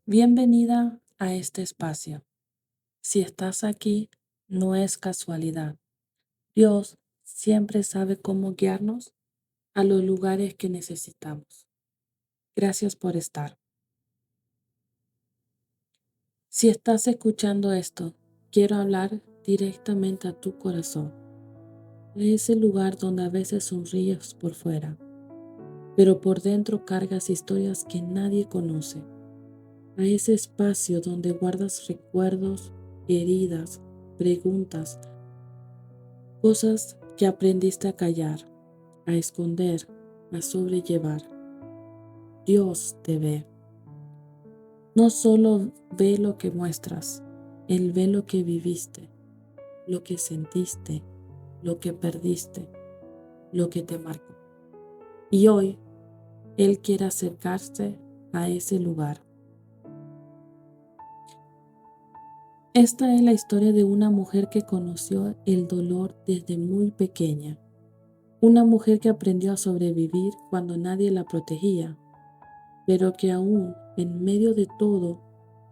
Bienvenida a este espacio. Si estás aquí, no es casualidad. Dios siempre sabe cómo guiarnos a los lugares que necesitamos. Gracias por estar. Si estás escuchando esto, quiero hablar directamente a tu corazón, a ese lugar donde a veces sonríes por fuera, pero por dentro cargas historias que nadie conoce, a ese espacio donde guardas recuerdos, heridas, preguntas, cosas que aprendiste a callar, a esconder, a sobrellevar. Dios te ve. No solo ve lo que muestras, Él ve lo que viviste, lo que sentiste, lo que perdiste, lo que te marcó. Y hoy Él quiere acercarse a ese lugar. Esta es la historia de una mujer que conoció el dolor desde muy pequeña. Una mujer que aprendió a sobrevivir cuando nadie la protegía, pero que aún en medio de todo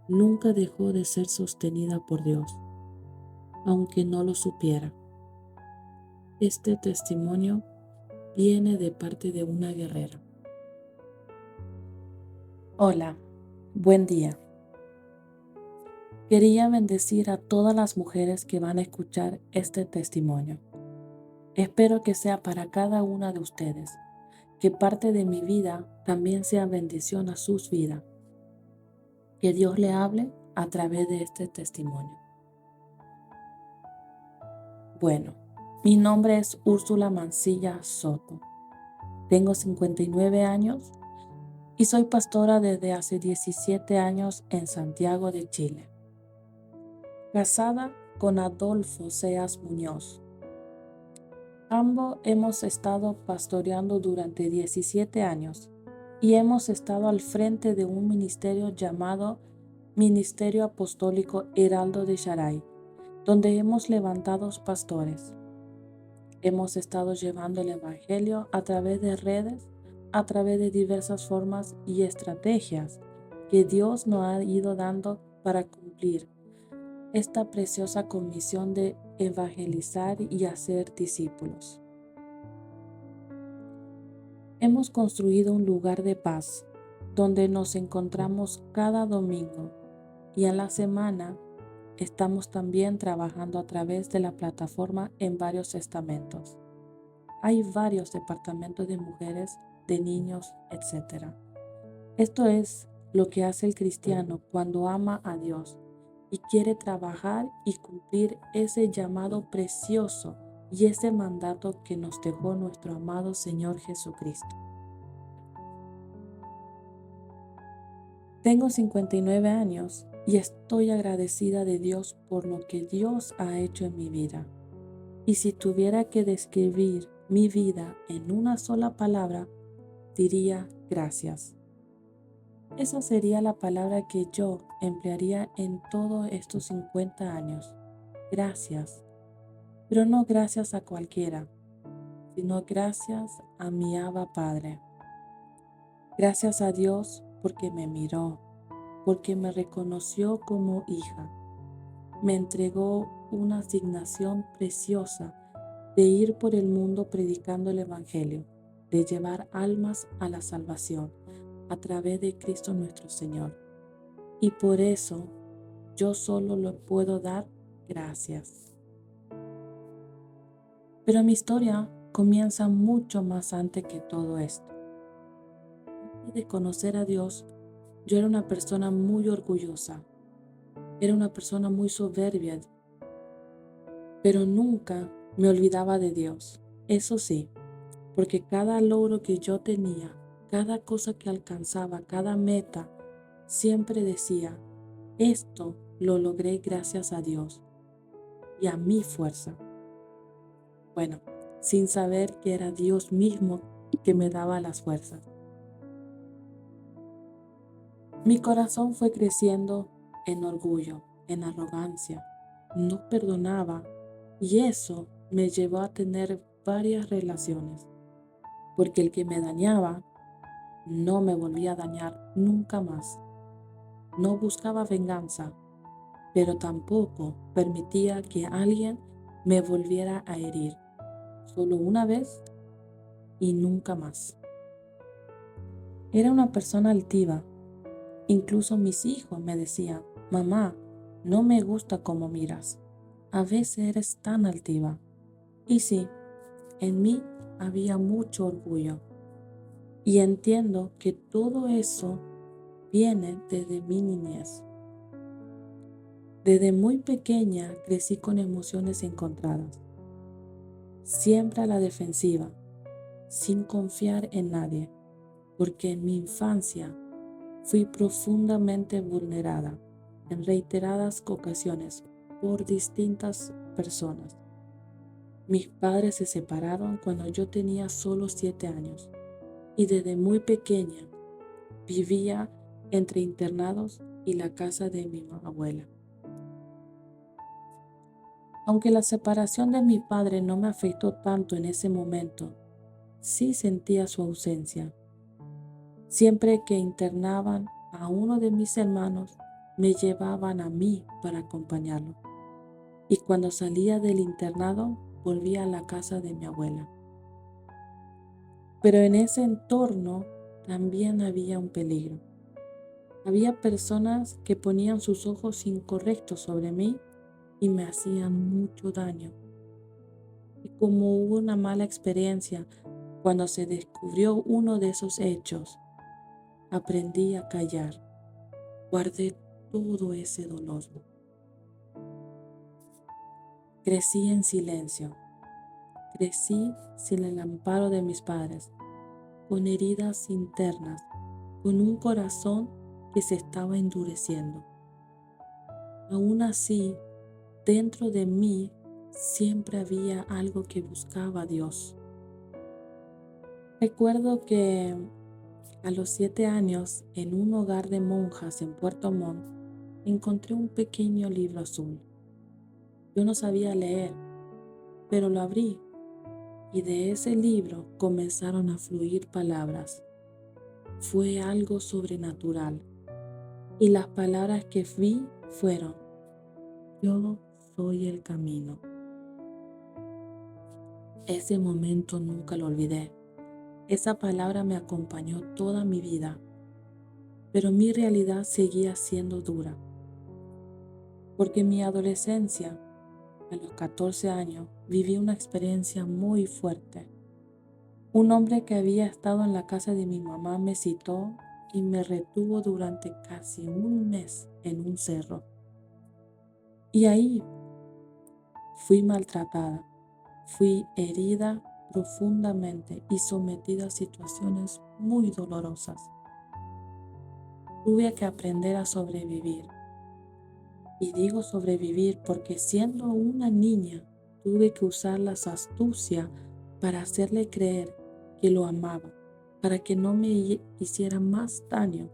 nunca dejó de ser sostenida por Dios, aunque no lo supiera. Este testimonio viene de parte de una guerrera. Hola, buen día. Quería bendecir a todas las mujeres que van a escuchar este testimonio. Espero que sea para cada una de ustedes, que parte de mi vida también sea bendición a sus vidas. Que Dios le hable a través de este testimonio. Bueno, mi nombre es Úrsula Mancilla Soto. Tengo 59 años y soy pastora desde hace 17 años en Santiago de Chile. Casada con Adolfo Seas Muñoz. Ambos hemos estado pastoreando durante 17 años y hemos estado al frente de un ministerio llamado Ministerio Apostólico Heraldo de Sharai, donde hemos levantado pastores. Hemos estado llevando el Evangelio a través de redes, a través de diversas formas y estrategias que Dios nos ha ido dando para cumplir esta preciosa comisión de evangelizar y hacer discípulos. Hemos construido un lugar de paz donde nos encontramos cada domingo y a la semana estamos también trabajando a través de la plataforma en varios estamentos. Hay varios departamentos de mujeres, de niños, etc. Esto es lo que hace el cristiano cuando ama a Dios y quiere trabajar y cumplir ese llamado precioso y ese mandato que nos dejó nuestro amado Señor Jesucristo. Tengo 59 años y estoy agradecida de Dios por lo que Dios ha hecho en mi vida. Y si tuviera que describir mi vida en una sola palabra, diría gracias. Esa sería la palabra que yo emplearía en todos estos 50 años. Gracias. Pero no gracias a cualquiera, sino gracias a mi Abba Padre. Gracias a Dios porque me miró, porque me reconoció como hija. Me entregó una asignación preciosa de ir por el mundo predicando el Evangelio, de llevar almas a la salvación a través de Cristo nuestro Señor. Y por eso yo solo le puedo dar gracias. Pero mi historia comienza mucho más antes que todo esto. Antes de conocer a Dios, yo era una persona muy orgullosa, era una persona muy soberbia, pero nunca me olvidaba de Dios. Eso sí, porque cada logro que yo tenía, cada cosa que alcanzaba, cada meta, siempre decía, esto lo logré gracias a Dios y a mi fuerza. Bueno, sin saber que era Dios mismo que me daba las fuerzas. Mi corazón fue creciendo en orgullo, en arrogancia. No perdonaba y eso me llevó a tener varias relaciones, porque el que me dañaba no me volvía a dañar nunca más. no buscaba venganza, pero tampoco permitía que alguien me volviera a herir. Solo una vez y nunca más. Era una persona altiva. Incluso mis hijos me decían: mamá, no me gusta cómo miras. A veces eres tan altiva. Y sí, en mí había mucho orgullo. Y entiendo que todo eso viene desde mi niñez. Desde muy pequeña crecí con emociones encontradas, siempre a la defensiva, sin confiar en nadie, porque en mi infancia fui profundamente vulnerada en reiteradas ocasiones por distintas personas. Mis padres se separaron cuando yo tenía solo 7 años y desde muy pequeña vivía entre internados y la casa de mi abuela. Aunque la separación de mi padre no me afectó tanto en ese momento, sí sentía su ausencia. Siempre que internaban a uno de mis hermanos, me llevaban a mí para acompañarlo. Y cuando salía del internado, volvía a la casa de mi abuela. Pero en ese entorno también había un peligro. Había personas que ponían sus ojos incorrectos sobre mí y me hacían mucho daño. Y como hubo una mala experiencia cuando se descubrió uno de esos hechos, aprendí a callar. Guardé todo ese dolor. Crecí en silencio. Crecí sin el amparo de mis padres, con heridas internas, con un corazón que se estaba endureciendo. Aún así, dentro de mí siempre había algo que buscaba a Dios. Recuerdo que a los 7 años, en un hogar de monjas en Puerto Montt, encontré un pequeño libro azul. Yo no sabía leer, pero lo abrí y de ese libro comenzaron a fluir palabras. Fue algo sobrenatural y las palabras que vi fueron: yo soy el camino. Ese momento nunca lo olvidé. Esa palabra me acompañó toda mi vida, pero mi realidad seguía siendo dura, porque en mi adolescencia, a los 14 años, viví una experiencia muy fuerte. Un hombre que había estado en la casa de mi mamá me citó y me retuvo durante casi un mes en un cerro. Y ahí fui maltratada, fui herida profundamente y sometida a situaciones muy dolorosas. Tuve que aprender a sobrevivir. Y digo sobrevivir porque siendo una niña tuve que usar la astucia para hacerle creer que lo amaba, para que no me hiciera más daño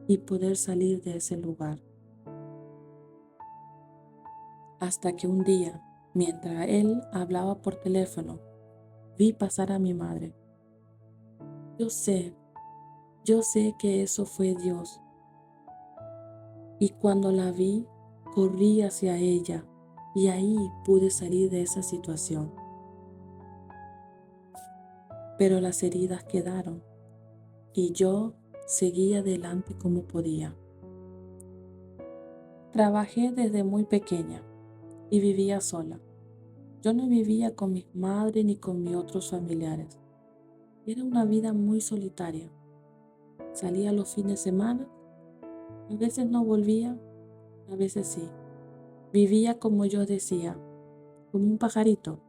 y poder salir de ese lugar. Hasta que un día, mientras él hablaba por teléfono, vi pasar a mi madre. Yo sé que eso fue Dios. Y cuando la vi, corrí hacia ella y ahí pude salir de esa situación. Pero las heridas quedaron y yo seguí adelante como podía. Trabajé desde muy pequeña y vivía sola. Yo no vivía con mi madre ni con mis otros familiares. Era una vida muy solitaria. Salía los fines de semana, a veces no volvía, a veces sí. Vivía como yo decía, como un pajarito.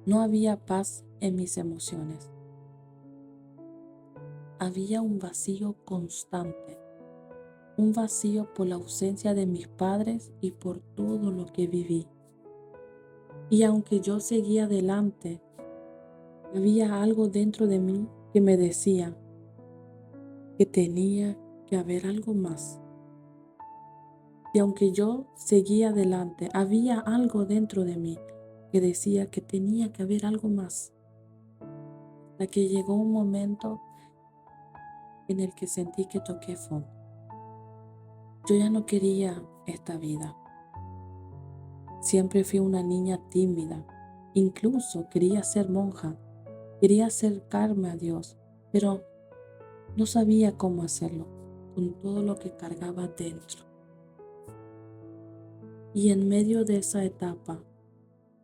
No había paz en mis emociones. Había un vacío constante, un vacío por la ausencia de mis padres y por todo lo que viví. Y aunque yo seguía adelante, había algo dentro de mí que me decía que tenía que haber algo más. Y aunque yo seguía adelante, había algo dentro de mí que decía que tenía que haber algo más. Hasta que llegó un momento en el que sentí que toqué fondo. Yo ya no quería esta vida. Siempre fui una niña tímida. Incluso quería ser monja. Quería acercarme a Dios, pero no sabía cómo hacerlo con todo lo que cargaba dentro. Y en medio de esa etapa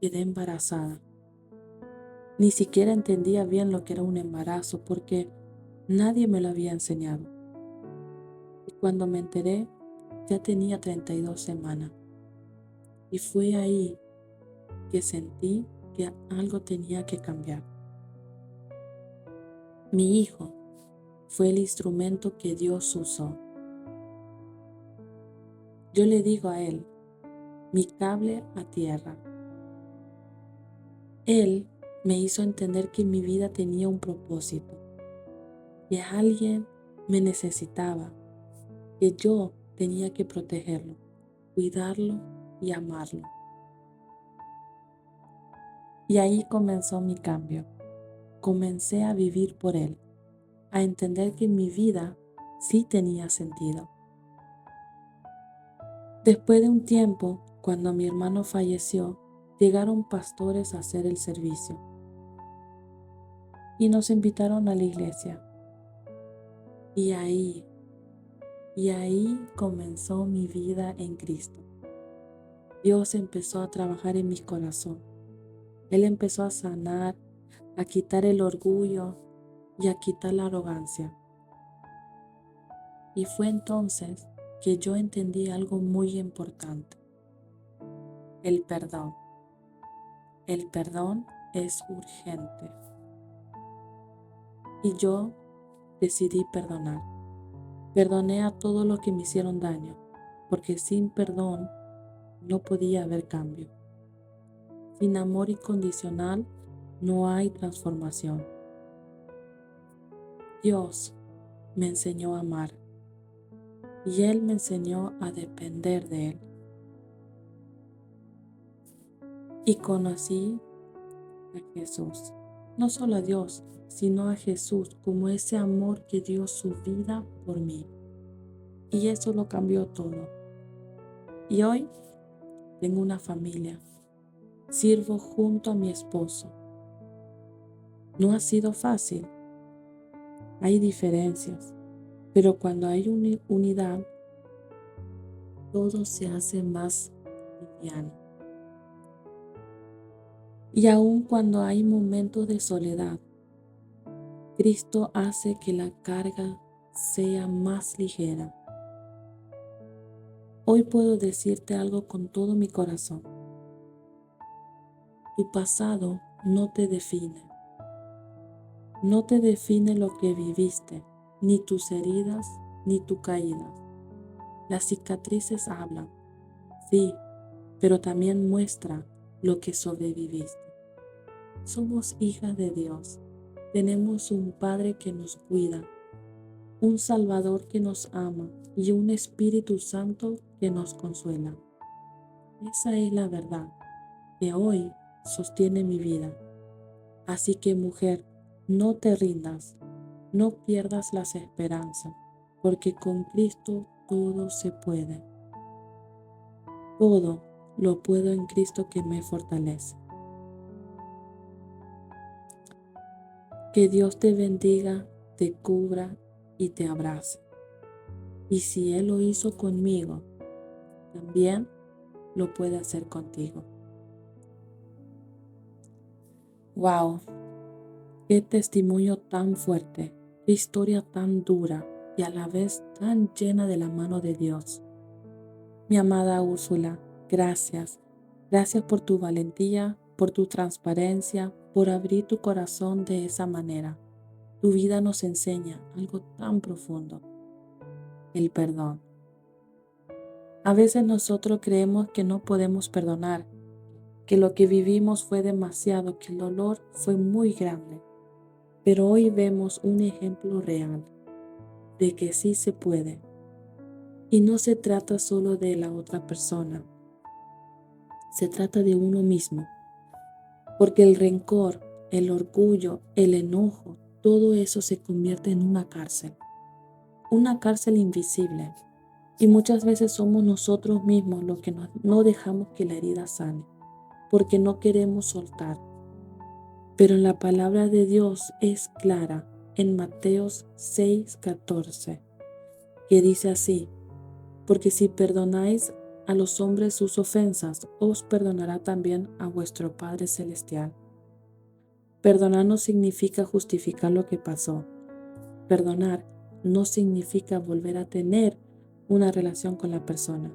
quedé embarazada. Ni siquiera entendía bien lo que era un embarazo porque nadie me lo había enseñado. Y cuando me enteré, ya tenía 32 semanas. Y fue ahí que sentí que algo tenía que cambiar. Mi hijo fue el instrumento que Dios usó. Yo le digo a él, mi cable a tierra. Él me hizo entender que mi vida tenía un propósito, que alguien me necesitaba, que yo tenía que protegerlo, cuidarlo y amarlo. Y ahí comenzó mi cambio. Comencé a vivir por él, a entender que mi vida sí tenía sentido. Después de un tiempo, cuando mi hermano falleció, llegaron pastores a hacer el servicio y nos invitaron a la iglesia. Y ahí comenzó mi vida en Cristo. Dios empezó a trabajar en mi corazón. Él empezó a sanar, a quitar el orgullo y a quitar la arrogancia. Y fue entonces que yo entendí algo muy importante: el perdón. El perdón es urgente. Y yo decidí perdonar. Perdoné a todos los que me hicieron daño, porque sin perdón no podía haber cambio. Sin amor incondicional no hay transformación. Dios me enseñó a amar y Él me enseñó a depender de Él. Y conocí a Jesús, no solo a Dios, sino a Jesús como ese amor que dio su vida por mí. Y eso lo cambió todo. Y hoy tengo una familia. Sirvo junto a mi esposo. No ha sido fácil. Hay diferencias, pero cuando hay unidad, todo se hace más liviano. Y aun cuando hay momentos de soledad, Cristo hace que la carga sea más ligera. Hoy puedo decirte algo con todo mi corazón. Tu pasado no te define. No te define lo que viviste, ni tus heridas, ni tus caídas. Las cicatrices hablan, sí, pero también muestran lo que sobreviviste. Somos hijas de Dios. Tenemos un Padre que nos cuida, un Salvador que nos ama y un Espíritu Santo que nos consuela. Esa es la verdad que hoy sostiene mi vida. Así que, mujer, no te rindas, no pierdas las esperanzas, porque con Cristo todo se puede. Todo lo puedo en Cristo que me fortalece. Que Dios te bendiga, te cubra y te abrace. Y si Él lo hizo conmigo, también lo puede hacer contigo. ¡Wow! ¡Qué testimonio tan fuerte! ¡Qué historia tan dura y a la vez tan llena de la mano de Dios! Mi amada Úrsula, gracias. Gracias por tu valentía, por tu transparencia, por abrir tu corazón de esa manera. Tu vida nos enseña algo tan profundo: el perdón. A veces nosotros creemos que no podemos perdonar, que lo que vivimos fue demasiado, que el dolor fue muy grande. Pero hoy vemos un ejemplo real de que sí se puede. Y no se trata solo de la otra persona, se trata de uno mismo. Porque el rencor, el orgullo, el enojo, todo eso se convierte en una cárcel. una cárcel invisible y muchas veces somos nosotros mismos los que no dejamos que la herida sane, porque no queremos soltar. Pero la palabra de Dios es clara en Mateos 6:14, que dice así: porque si perdonáis a los hombres sus ofensas, os perdonará también a vuestro Padre Celestial. Perdonar no significa justificar lo que pasó. Perdonar no significa volver a tener una relación con la persona.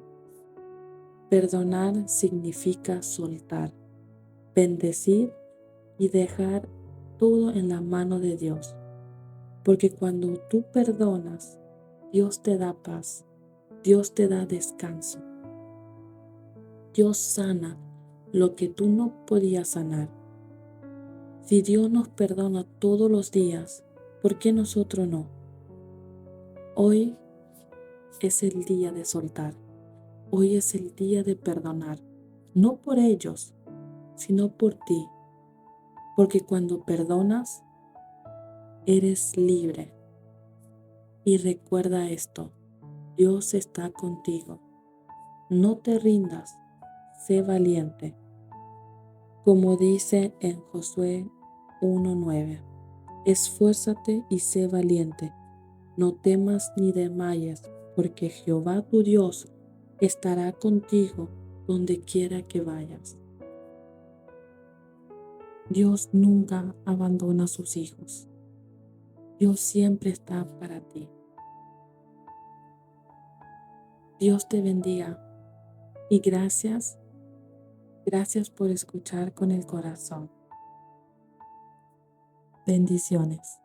Perdonar significa soltar, bendecir y dejar todo en la mano de Dios. Porque cuando tú perdonas, Dios te da paz, Dios te da descanso. Dios sana lo que tú no podías sanar. Si Dios nos perdona todos los días, ¿por qué nosotros no? Hoy es el día de soltar. Hoy es el día de perdonar. No por ellos, sino por ti. Porque cuando perdonas, eres libre. Y recuerda esto: Dios está contigo. No te rindas, sé valiente. Como dice en Josué 1:9, esfuérzate y sé valiente, no temas ni desmayes, porque Jehová tu Dios estará contigo donde quiera que vayas. Dios nunca abandona a sus hijos. Dios siempre está para ti. Dios te bendiga y gracias por escuchar con el corazón. Bendiciones.